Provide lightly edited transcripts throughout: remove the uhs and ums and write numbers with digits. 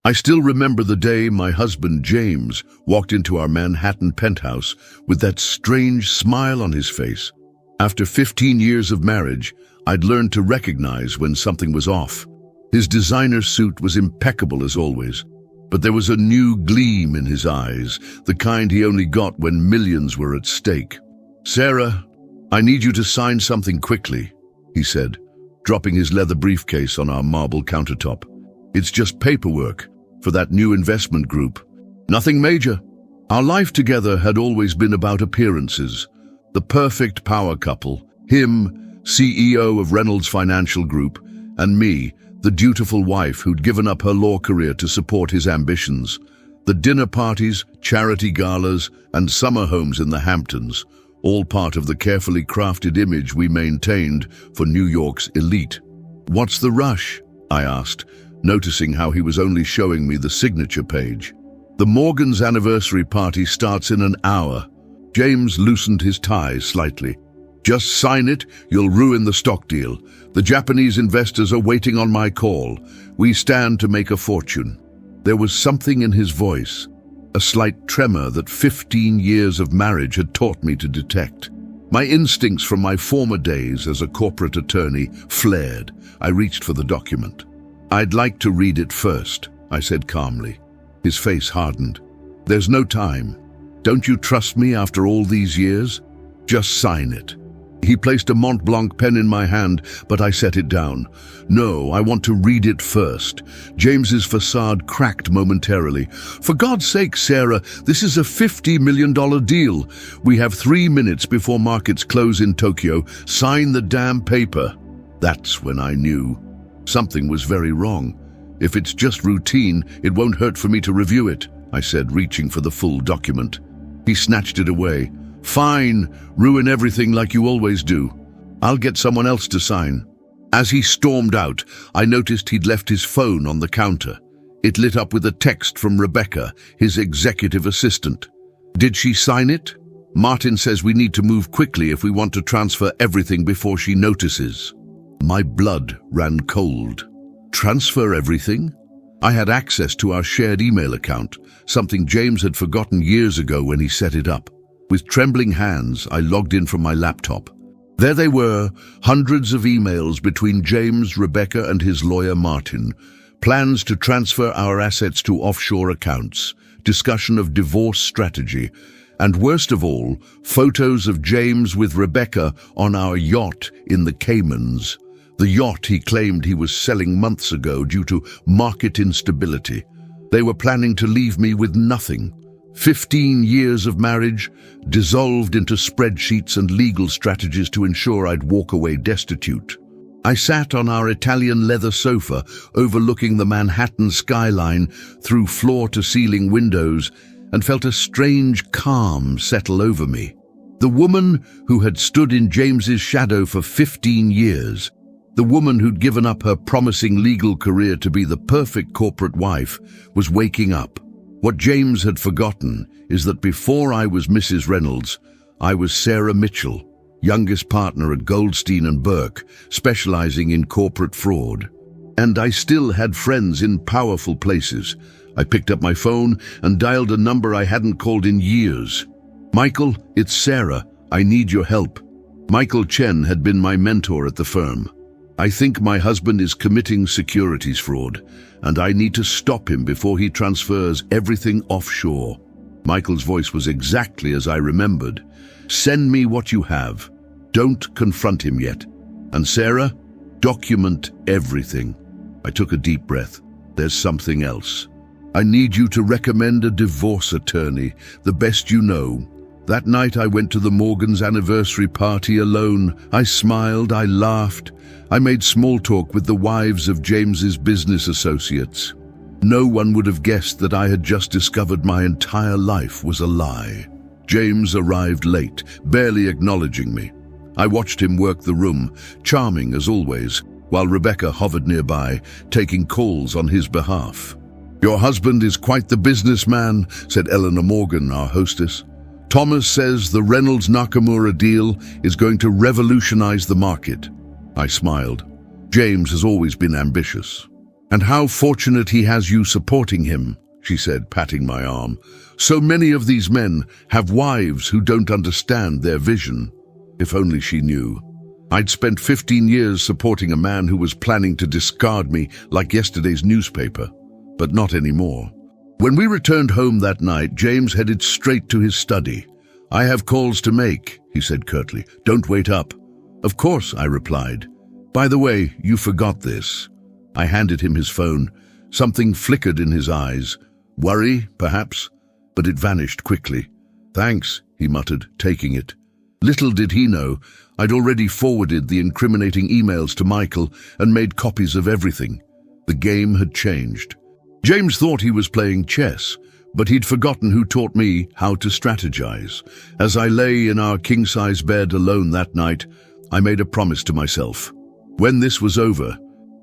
I still remember the day my husband James walked into our Manhattan penthouse with that strange smile on his face. After 15 years of marriage, I'd learned to recognize when something was off. His designer suit was impeccable as always, but there was a new gleam in his eyes, the kind he only got when millions were at stake. "Sarah, I need you to sign something quickly," he said, dropping his leather briefcase on our marble countertop. "It's just paperwork for that new investment group. Nothing major." Our life together had always been about appearances. The perfect power couple, him, CEO of Reynolds Financial Group, and me, the dutiful wife who'd given up her law career to support his ambitions. The dinner parties, charity galas, and summer homes in the Hamptons, all part of the carefully crafted image we maintained for New York's elite. "What's the rush?" I asked, noticing how he was only showing me the signature page. "The Morgan's anniversary party starts in an hour." James loosened his tie slightly. "Just sign it, you'll ruin the stock deal. The Japanese investors are waiting on my call. We stand to make a fortune." There was something in his voice, a slight tremor that 15 years of marriage had taught me to detect. My instincts from my former days as a corporate attorney flared. I reached for the document. "I'd like to read it first," I said calmly. His face hardened. "There's no time. Don't you trust me after all these years? Just sign it." He placed a Mont Blanc pen in my hand, but I set it down. "No, I want to read it first." James's facade cracked momentarily. "For God's sake, Sarah, this is a $50 million deal. We have 3 minutes before markets close in Tokyo. Sign the damn paper." That's when I knew something was very wrong. "If it's just routine, it won't hurt for me to review it," I said, reaching for the full document. He snatched it away. "Fine, ruin everything like you always do. I'll get someone else to sign." As he stormed out, I noticed he'd left his phone on the counter. It lit up with a text from Rebecca, his executive assistant. "Did she sign it? Martin says we need to move quickly if we want to transfer everything before she notices." My blood ran cold. Transfer everything? I had access to our shared email account, something James had forgotten years ago when he set it up. With trembling hands, I logged in from my laptop. There they were, hundreds of emails between James, Rebecca, and his lawyer Martin. Plans to transfer our assets to offshore accounts, discussion of divorce strategy, and worst of all, photos of James with Rebecca on our yacht in the Caymans. The yacht he claimed he was selling months ago due to market instability. They were planning to leave me with nothing. 15 years of marriage, dissolved into spreadsheets and legal strategies to ensure I'd walk away destitute. I sat on our Italian leather sofa, overlooking the Manhattan skyline through floor-to-ceiling windows, and felt a strange calm settle over me. The woman who had stood in James's shadow for 15 years, the woman who'd given up her promising legal career to be the perfect corporate wife, was waking up. What James had forgotten is that before I was Mrs. Reynolds, I was Sarah Mitchell, youngest partner at Goldstein & Burke, specializing in corporate fraud. And I still had friends in powerful places. I picked up my phone and dialed a number I hadn't called in years. "Michael, it's Sarah. I need your help." Michael Chen had been my mentor at the firm. "I think my husband is committing securities fraud, and I need to stop him before he transfers everything offshore." Michael's voice was exactly as I remembered. "Send me what you have. Don't confront him yet. And Sarah, document everything." I took a deep breath. "There's something else. I need you to recommend a divorce attorney, the best you know." That night I went to the Morgan's anniversary party alone. I smiled, I laughed. I made small talk with the wives of James's business associates. No one would have guessed that I had just discovered my entire life was a lie. James arrived late, barely acknowledging me. I watched him work the room, charming as always, while Rebecca hovered nearby, taking calls on his behalf. "Your husband is quite the businessman," said Eleanor Morgan, our hostess. "Thomas says the Reynolds-Nakamura deal is going to revolutionize the market." I smiled. James has always been ambitious. And how fortunate he has you supporting him, she said, patting my arm. So many of these men have wives who don't understand their vision. If only she knew. I'd spent 15 years supporting a man who was planning to discard me like yesterday's newspaper, but not anymore. When we returned home that night, James headed straight to his study. I have calls to make, he said curtly. Don't wait up. Of course, I replied. By the way, you forgot this. I handed him his phone. Something flickered in his eyes. Worry, perhaps, but it vanished quickly. Thanks, he muttered, taking it. Little did he know, I'd already forwarded the incriminating emails to Michael and made copies of everything. The game had changed. James thought he was playing chess, but he'd forgotten who taught me how to strategize. As I lay in our king-size bed alone that night, I made a promise to myself. When this was over,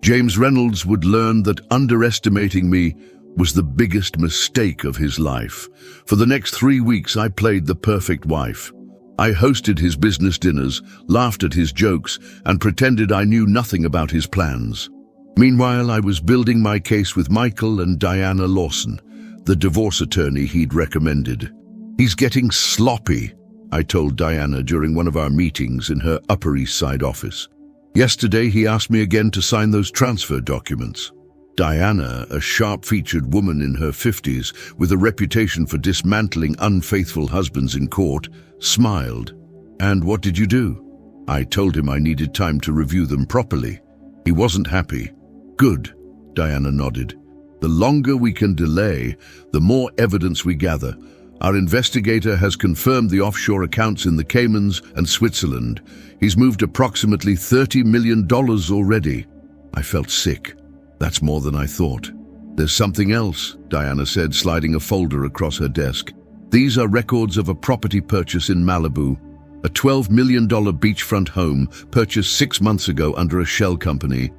James Reynolds would learn that underestimating me was the biggest mistake of his life. For the next 3 weeks, I played the perfect wife. I hosted his business dinners, laughed at his jokes, and pretended I knew nothing about his plans. Meanwhile, I was building my case with Michael and Diana Lawson, the divorce attorney he'd recommended. He's getting sloppy, I told Diana during one of our meetings in her Upper East Side office. Yesterday, he asked me again to sign those transfer documents. Diana, a sharp-featured woman in her 50s with a reputation for dismantling unfaithful husbands in court, smiled. And what did you do? I told him I needed time to review them properly. He wasn't happy. Good, Diana nodded. The longer we can delay, the more evidence we gather. Our investigator has confirmed the offshore accounts in the Caymans and Switzerland. He's moved approximately $30 million already. I felt sick. That's more than I thought. There's something else, Diana said, sliding a folder across her desk. These are records of a property purchase in Malibu, a $12 million beachfront home purchased 6 months ago under a shell company.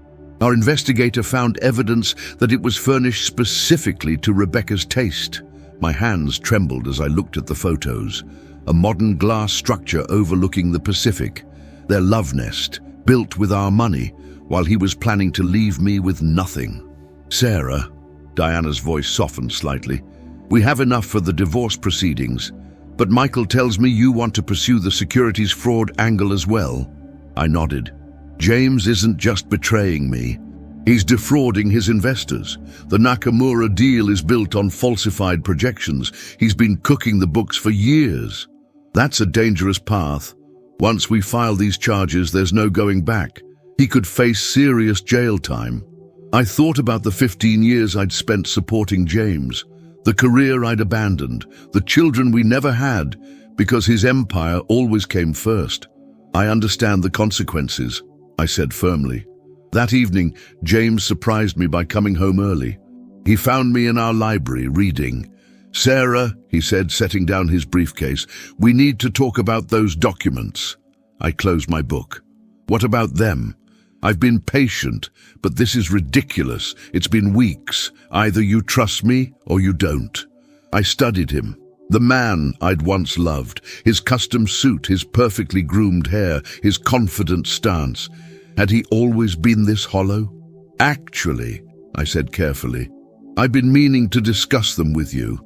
Our investigator found evidence that it was furnished specifically to Rebecca's taste. My hands trembled as I looked at the photos. A modern glass structure overlooking the Pacific. Their love nest, built with our money, while he was planning to leave me with nothing. Sarah, Diana's voice softened slightly, we have enough for the divorce proceedings, but Michael tells me you want to pursue the securities fraud angle as well. I nodded. James isn't just betraying me. He's defrauding his investors. The Nakamura deal is built on falsified projections. He's been cooking the books for years. That's a dangerous path. Once we file these charges, there's no going back. He could face serious jail time. I thought about the 15 years I'd spent supporting James, the career I'd abandoned, the children we never had, because his empire always came first. I understand the consequences, I said firmly. That evening, James surprised me by coming home early. He found me in our library reading. Sarah, he said, setting down his briefcase, we need to talk about those documents. I closed my book. What about them? I've been patient, but this is ridiculous. It's been weeks. Either you trust me or you don't. I studied him. The man I'd once loved, his custom suit, his perfectly groomed hair, his confident stance. Had he always been this hollow? Actually, I said carefully, I've been meaning to discuss them with you.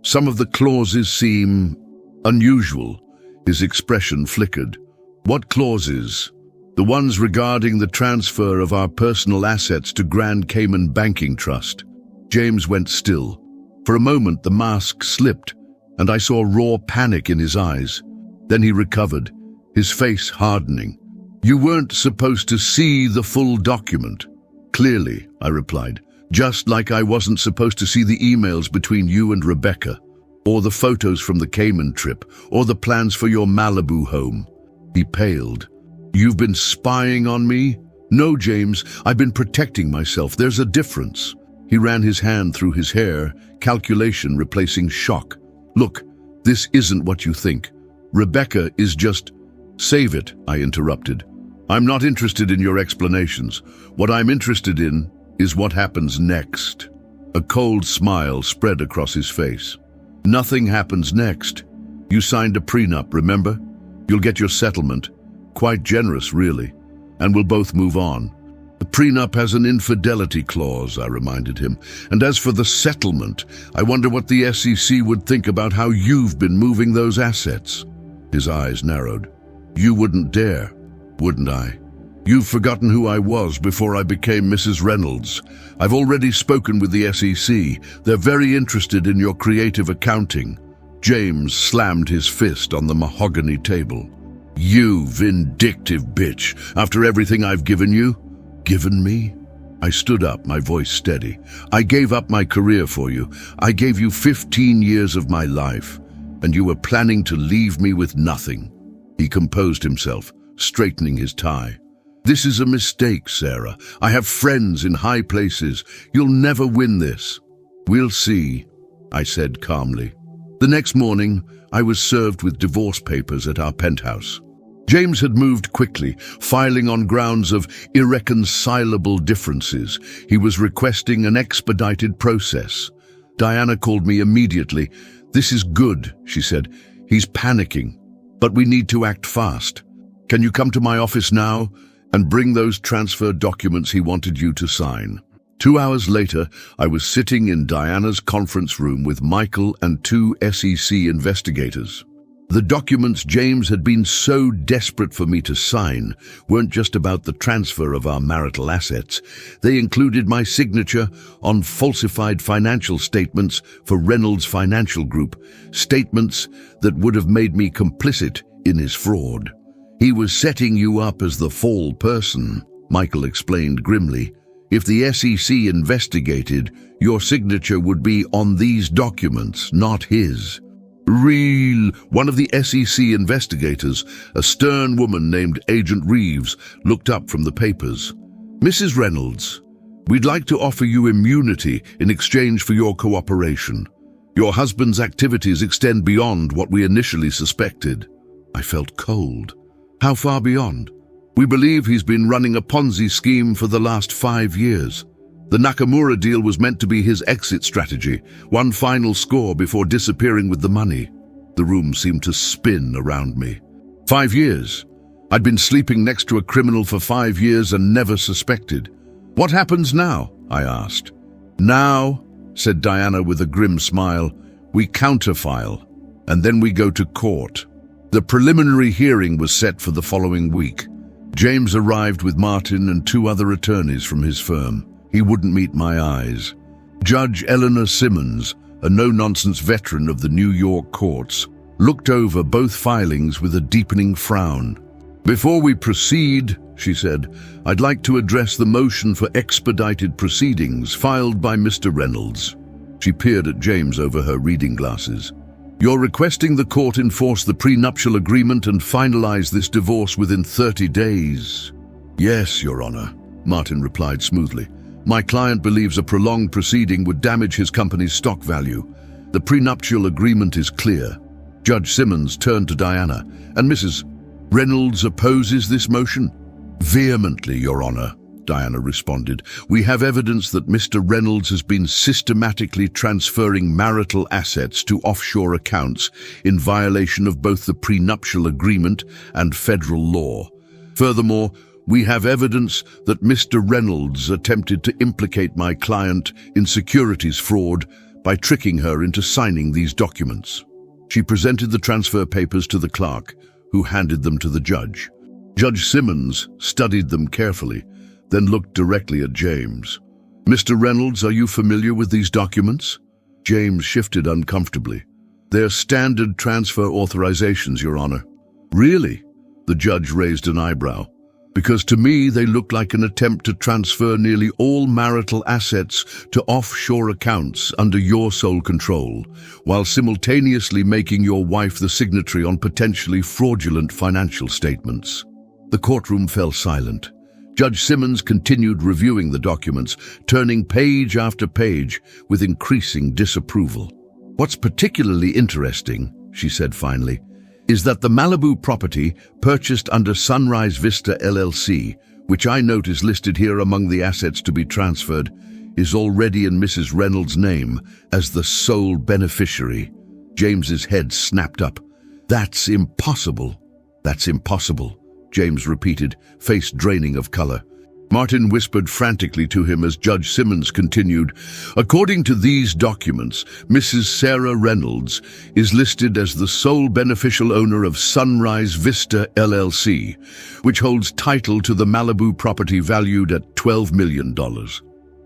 Some of the clauses seem unusual. His expression flickered. What clauses? The ones regarding the transfer of our personal assets to Grand Cayman Banking Trust. James went still. For a moment, the mask slipped, and I saw raw panic in his eyes. Then he recovered, his face hardening. You weren't supposed to see the full document. Clearly, I replied, just like I wasn't supposed to see the emails between you and Rebecca, or the photos from the Cayman trip, or the plans for your Malibu home. He paled. You've been spying on me? No, James, I've been protecting myself. There's a difference. He ran his hand through his hair, calculation replacing shock. Look, this isn't what you think. Rebecca is just... Save it, I interrupted. I'm not interested in your explanations. What I'm interested in is what happens next. A cold smile spread across his face. Nothing happens next. You signed a prenup, remember? You'll get your settlement. Quite generous, really. And we'll both move on. The prenup has an infidelity clause, I reminded him. And as for the settlement, I wonder what the SEC would think about how you've been moving those assets. His eyes narrowed. You wouldn't dare, wouldn't I? You've forgotten who I was before I became Mrs. Reynolds. I've already spoken with the SEC. They're very interested in your creative accounting. James slammed his fist on the mahogany table. You vindictive bitch, after everything I've given you? Given me? I stood up, my voice steady. I gave up my career for you. I gave you 15 years of my life, and you were planning to leave me with nothing. He composed himself, straightening his tie. This is a mistake, Sarah. I have friends in high places. You'll never win this. We'll see, I said calmly. The next morning, I was served with divorce papers at our penthouse. James had moved quickly, filing on grounds of irreconcilable differences. He was requesting an expedited process. Diana called me immediately. This is good, she said. He's panicking, but we need to act fast. Can you come to my office now and bring those transfer documents he wanted you to sign? 2 hours later, I was sitting in Diana's conference room with Michael and 2 SEC investigators. The documents James had been so desperate for me to sign weren't just about the transfer of our marital assets. They included my signature on falsified financial statements for Reynolds Financial Group, statements that would have made me complicit in his fraud. He was setting you up as the fall person, Michael explained grimly. If the SEC investigated, your signature would be on these documents, not his. Real. One of the SEC investigators, a stern woman named Agent Reeves, looked up from the papers. Mrs. Reynolds, we'd like to offer you immunity in exchange for your cooperation. Your husband's activities extend beyond what we initially suspected. I felt cold. How far beyond? We believe he's been running a Ponzi scheme for the last 5 years. The Nakamura deal was meant to be his exit strategy, one final score before disappearing with the money. The room seemed to spin around me. 5 years. I'd been sleeping next to a criminal for 5 years and never suspected. What happens now? I asked. Now, said Diana with a grim smile, we counterfile, and then we go to court. The preliminary hearing was set for the following week. James arrived with Martin and 2 other attorneys from his firm. He wouldn't meet my eyes. Judge Eleanor Simmons, a no-nonsense veteran of the New York courts, looked over both filings with a deepening frown. Before we proceed, she said, I'd like to address the motion for expedited proceedings filed by Mr. Reynolds. She peered at James over her reading glasses. You're requesting the court enforce the prenuptial agreement and finalize this divorce within 30 days. Yes, Your Honor, Martin replied smoothly. My client believes a prolonged proceeding would damage his company's stock value. The prenuptial agreement is clear. Judge Simmons turned to Diana. And Mrs. Reynolds opposes this motion? Vehemently, Your Honor, Diana responded. We have evidence that Mr. Reynolds has been systematically transferring marital assets to offshore accounts in violation of both the prenuptial agreement and federal law. Furthermore, we have evidence that Mr. Reynolds attempted to implicate my client in securities fraud by tricking her into signing these documents. She presented the transfer papers to the clerk, who handed them to the judge. Judge Simmons studied them carefully, then looked directly at James. Mr. Reynolds, are you familiar with these documents? James shifted uncomfortably. They're standard transfer authorizations, Your Honor. Really? The judge raised an eyebrow. Because to me they look like an attempt to transfer nearly all marital assets to offshore accounts under your sole control, while simultaneously making your wife the signatory on potentially fraudulent financial statements. The courtroom fell silent. Judge Simmons continued reviewing the documents, turning page after page with increasing disapproval. What's particularly interesting, she said finally, is that the Malibu property purchased under Sunrise Vista LLC, which I note is listed here among the assets to be transferred, is already in Mrs. Reynolds' name as the sole beneficiary. James's head snapped up. That's impossible. That's impossible, James repeated, face draining of color. Martin whispered frantically to him as Judge Simmons continued, "According to these documents, Mrs. Sarah Reynolds is listed as the sole beneficial owner of Sunrise Vista LLC, which holds title to the Malibu property valued at $12 million.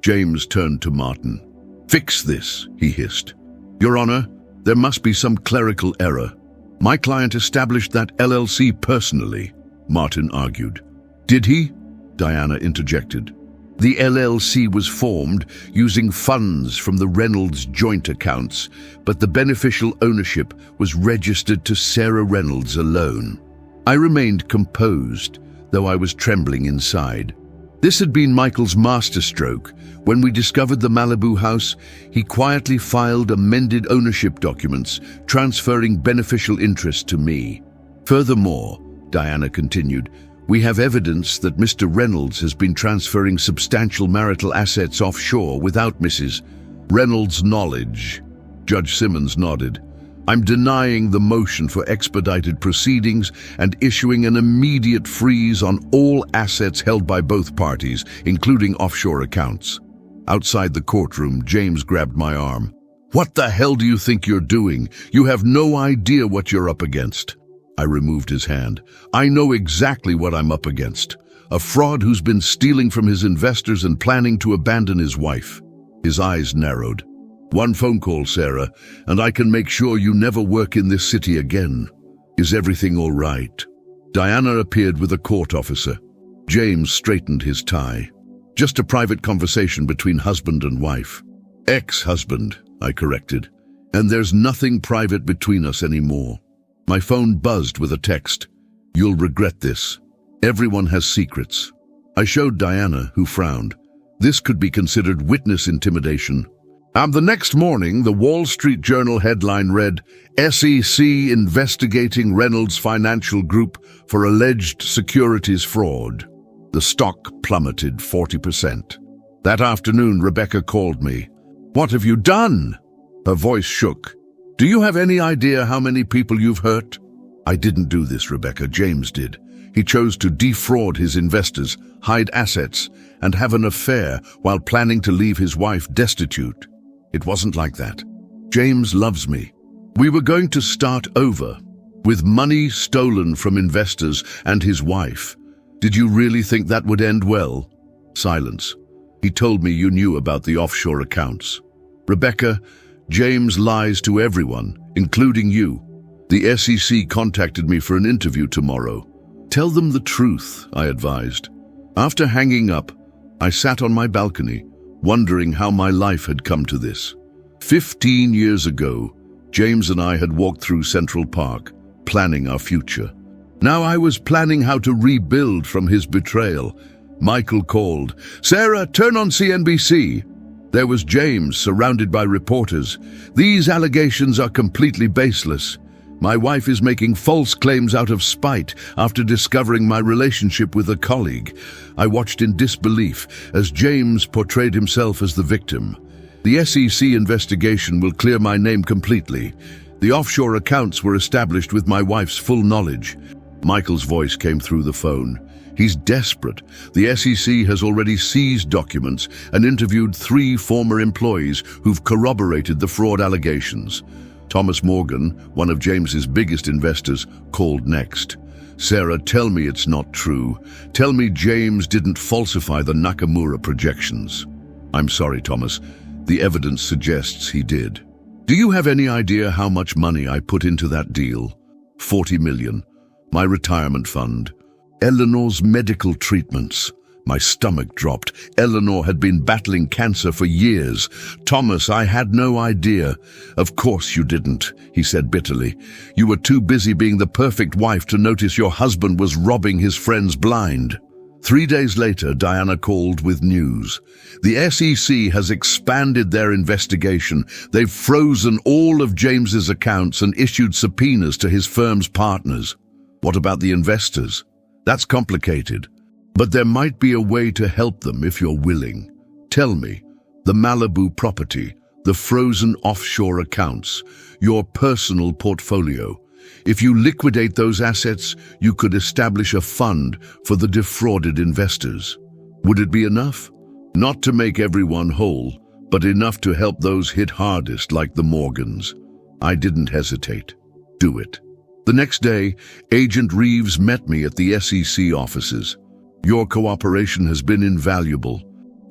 James turned to Martin. "Fix this," he hissed. "Your Honor, there must be some clerical error. My client established that LLC personally," Martin argued. "Did he?" Diana interjected. "The LLC was formed using funds from the Reynolds joint accounts, but the beneficial ownership was registered to Sarah Reynolds alone." I remained composed, though I was trembling inside. This had been Michael's masterstroke. When we discovered the Malibu house, he quietly filed amended ownership documents, transferring beneficial interest to me. "Furthermore," Diana continued, "we have evidence that Mr. Reynolds has been transferring substantial marital assets offshore without Mrs. Reynolds' knowledge." Judge Simmons nodded. "I'm denying the motion for expedited proceedings and issuing an immediate freeze on all assets held by both parties, including offshore accounts." Outside the courtroom, James grabbed my arm. "What the hell do you think you're doing? You have no idea what you're up against." I removed his hand. "I know exactly what I'm up against. A fraud who's been stealing from his investors and planning to abandon his wife." His eyes narrowed. "One phone call, Sarah, and I can make sure you never work in this city again. Is everything all right?" Diana appeared with a court officer. James straightened his tie. "Just a private conversation between husband and wife." "Ex-husband," I corrected. "And there's nothing private between us anymore." My phone buzzed with a text. "You'll regret this. Everyone has secrets." I showed Diana, who frowned. This could be considered witness intimidation. The next morning, the Wall Street Journal headline read, "SEC investigating Reynolds Financial Group for alleged securities fraud." The stock plummeted 40%. That afternoon, Rebecca called me. "What have you done?" Her voice shook. "Do you have any idea how many people you've hurt?" "I didn't do this, Rebecca. James did. He chose to defraud his investors, hide assets, and have an affair while planning to leave his wife destitute. It wasn't like that. James loves me. We were going to start over, with money stolen from investors and his wife. Did you really think that would end well?" Silence. "He told me you knew about the offshore accounts." "Rebecca, James lies to everyone, including you. The SEC contacted me for an interview tomorrow." "Tell them the truth," I advised. After hanging up, I sat on my balcony, wondering how my life had come to this. 15 years ago, James and I had walked through Central Park, planning our future. Now I was planning how to rebuild from his betrayal. Michael called. "Sarah, turn on CNBC." There was James, surrounded by reporters. "These allegations are completely baseless. My wife is making false claims out of spite after discovering my relationship with a colleague." I watched in disbelief as James portrayed himself as the victim. "The SEC investigation will clear my name completely. The offshore accounts were established with my wife's full knowledge." Michael's voice came through the phone. "He's desperate. The SEC has already seized documents and interviewed 3 former employees who've corroborated the fraud allegations." Thomas Morgan, one of James's biggest investors, called next. "Sarah, tell me it's not true. Tell me James didn't falsify the Nakamura projections." "I'm sorry, Thomas. The evidence suggests he did." "Do you have any idea how much money I put into that deal?" $40 million. My retirement fund. Eleanor's medical treatments. My stomach dropped. Eleanor had been battling cancer for years. "Thomas, I had no idea." "Of course you didn't," he said bitterly. "You were too busy being the perfect wife to notice your husband was robbing his friends blind." 3 days later, Diana called with news. "The SEC has expanded their investigation. They've frozen all of James's accounts and issued subpoenas to his firm's partners." "What about the investors?" "That's complicated. But there might be a way to help them if you're willing. Tell me, the Malibu property, the frozen offshore accounts, your personal portfolio. If you liquidate those assets, you could establish a fund for the defrauded investors." Would it be enough? Not to make everyone whole, but enough to help those hit hardest like the Morgans. I didn't hesitate. Do it. The next day, Agent Reeves met me at the SEC offices. Your cooperation has been invaluable.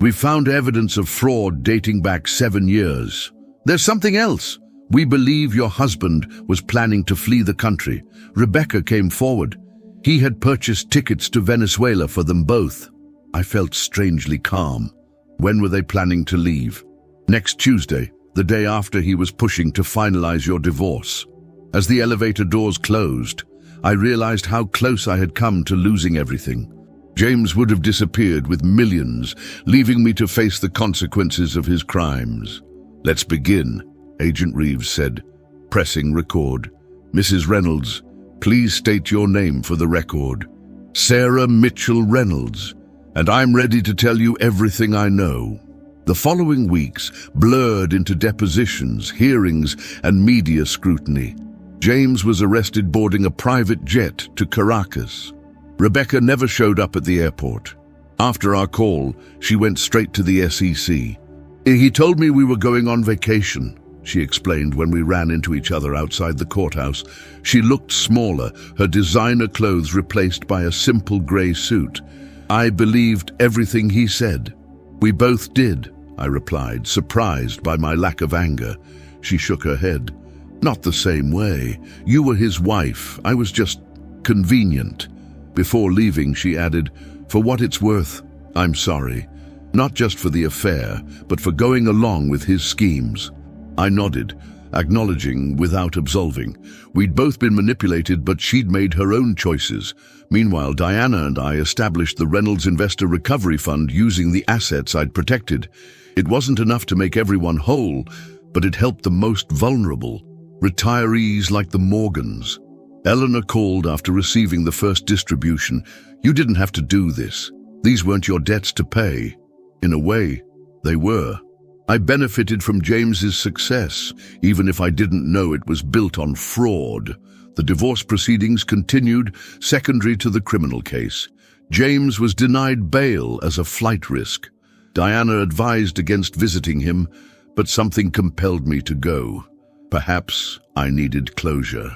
We found evidence of fraud dating back 7 years. There's something else. We believe your husband was planning to flee the country. Rebecca came forward. He had purchased tickets to Venezuela for them both. I felt strangely calm. When were they planning to leave? Next Tuesday, the day after he was pushing to finalize your divorce. As the elevator doors closed, I realized how close I had come to losing everything. James would have disappeared with millions, leaving me to face the consequences of his crimes. Let's begin, Agent Reeves said, pressing record. Mrs. Reynolds, please state your name for the record. Sarah Mitchell Reynolds, and I'm ready to tell you everything I know. The following weeks blurred into depositions, hearings, and media scrutiny. James was arrested boarding a private jet to Caracas. Rebecca never showed up at the airport. After our call, she went straight to the SEC. He told me we were going on vacation, she explained when we ran into each other outside the courthouse. She looked smaller, her designer clothes replaced by a simple gray suit. I believed everything he said. We both did, I replied, surprised by my lack of anger. She shook her head. Not the same way. You were his wife. I was just convenient. Before leaving, she added, for what it's worth, I'm sorry. Not just for the affair, but for going along with his schemes. I nodded, acknowledging without absolving. We'd both been manipulated, but she'd made her own choices. Meanwhile, Diana and I established the Reynolds Investor Recovery Fund using the assets I'd protected. It wasn't enough to make everyone whole, but it helped the most vulnerable. Retirees like the Morgans. Eleanor called after receiving the first distribution. You didn't have to do this. These weren't your debts to pay. In a way, they were. I benefited from James's success, even if I didn't know it was built on fraud. The divorce proceedings continued, secondary to the criminal case. James was denied bail as a flight risk. Diana advised against visiting him, but something compelled me to go. Perhaps I needed closure.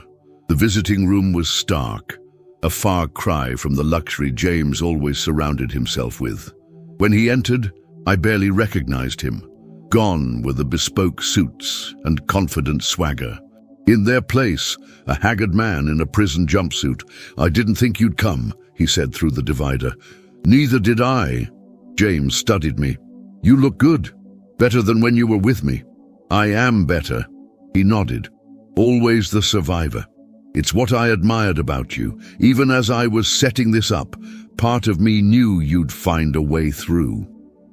The visiting room was stark, a far cry from the luxury James always surrounded himself with. When he entered, I barely recognized him. Gone were the bespoke suits and confident swagger. In their place, a haggard man in a prison jumpsuit. I didn't think you'd come, he said through the divider. Neither did I. James studied me. You look good. Better than when you were with me. I am better. He nodded. Always the survivor. It's what I admired about you. Even as I was setting this up, part of me knew you'd find a way through.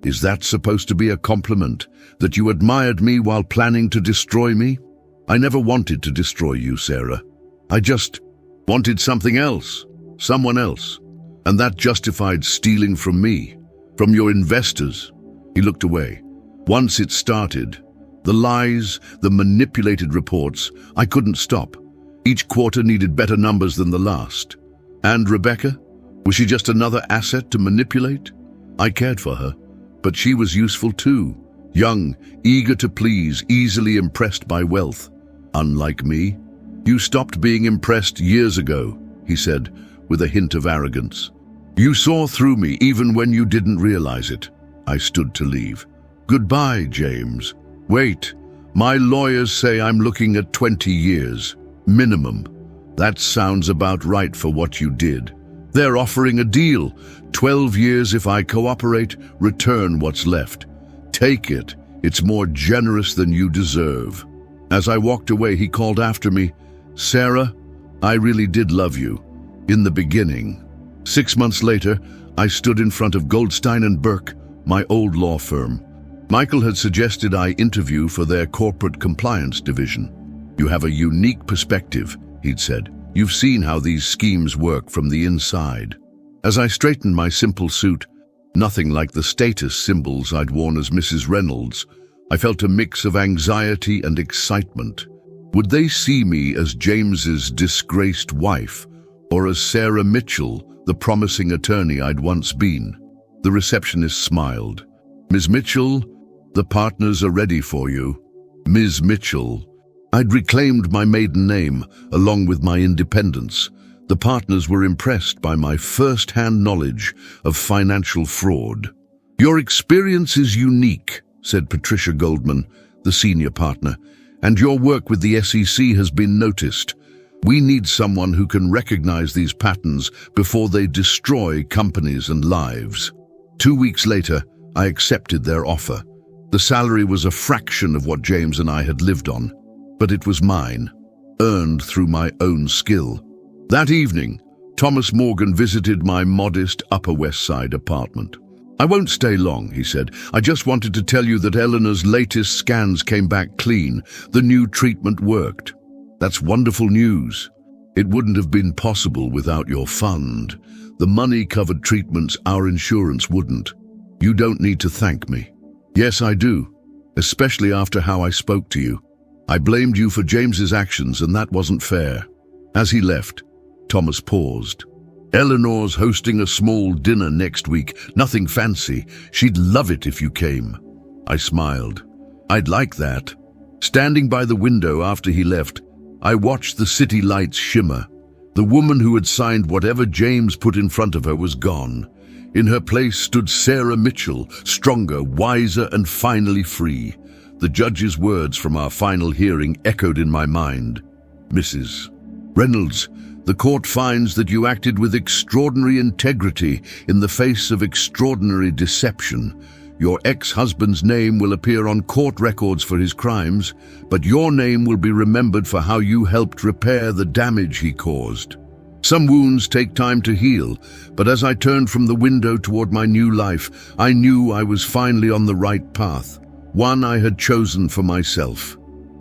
Is that supposed to be a compliment? That you admired me while planning to destroy me? I never wanted to destroy you, Sarah. I just wanted something else, someone else. And that justified stealing from me, from your investors. He looked away. Once it started, the lies, the manipulated reports, I couldn't stop. Each quarter needed better numbers than the last. And Rebecca? Was she just another asset to manipulate? I cared for her, but she was useful too. Young, eager to please, easily impressed by wealth. Unlike me. You stopped being impressed years ago, he said, with a hint of arrogance. You saw through me even when you didn't realize it. I stood to leave. Goodbye, James. Wait, my lawyers say I'm looking at 20 years. Minimum. That sounds about right for what you did. They're offering a deal. 12 years if I cooperate, return what's left. Take it. It's more generous than you deserve. As I walked away, he called after me, Sarah, I really did love you. In the beginning. 6 months later, I stood in front of Goldstein and Burke, my old law firm. Michael had suggested I interview for their corporate compliance division. You have a unique perspective, he'd said. You've seen how these schemes work from the inside. As I straightened my simple suit, nothing like the status symbols I'd worn as Mrs. Reynolds, I felt a mix of anxiety and excitement. Would they see me as James's disgraced wife, or as Sarah Mitchell, the promising attorney I'd once been? The receptionist smiled. "Ms. Mitchell, the partners are ready for you." Ms. Mitchell. I'd reclaimed my maiden name, along with my independence. The partners were impressed by my first-hand knowledge of financial fraud. "Your experience is unique," said Patricia Goldman, the senior partner, "and your work with the SEC has been noticed. We need someone who can recognize these patterns before they destroy companies and lives." 2 weeks later, I accepted their offer. The salary was a fraction of what James and I had lived on, but it was mine, earned through my own skill. That evening, Thomas Morgan visited my modest Upper West Side apartment. "I won't stay long," he said. "I just wanted to tell you that Eleanor's latest scans came back clean. The new treatment worked." "That's wonderful news. It wouldn't have been possible without your fund. The money covered treatments our insurance wouldn't. You don't need to thank me." "Yes, I do, especially after how I spoke to you. I blamed you for James's actions, and that wasn't fair." As he left, Thomas paused. "Eleanor's hosting a small dinner next week. Nothing fancy. She'd love it if you came." I smiled. "I'd like that." Standing by the window after he left, I watched the city lights shimmer. The woman who had signed whatever James put in front of her was gone. In her place stood Sarah Mitchell, stronger, wiser, and finally free. The judge's words from our final hearing echoed in my mind. "Mrs. Reynolds, the court finds that you acted with extraordinary integrity in the face of extraordinary deception. Your ex-husband's name will appear on court records for his crimes, but your name will be remembered for how you helped repair the damage he caused. Some wounds take time to heal, but as I turned from the window toward my new life, I knew I was finally on the right path, one I had chosen for myself.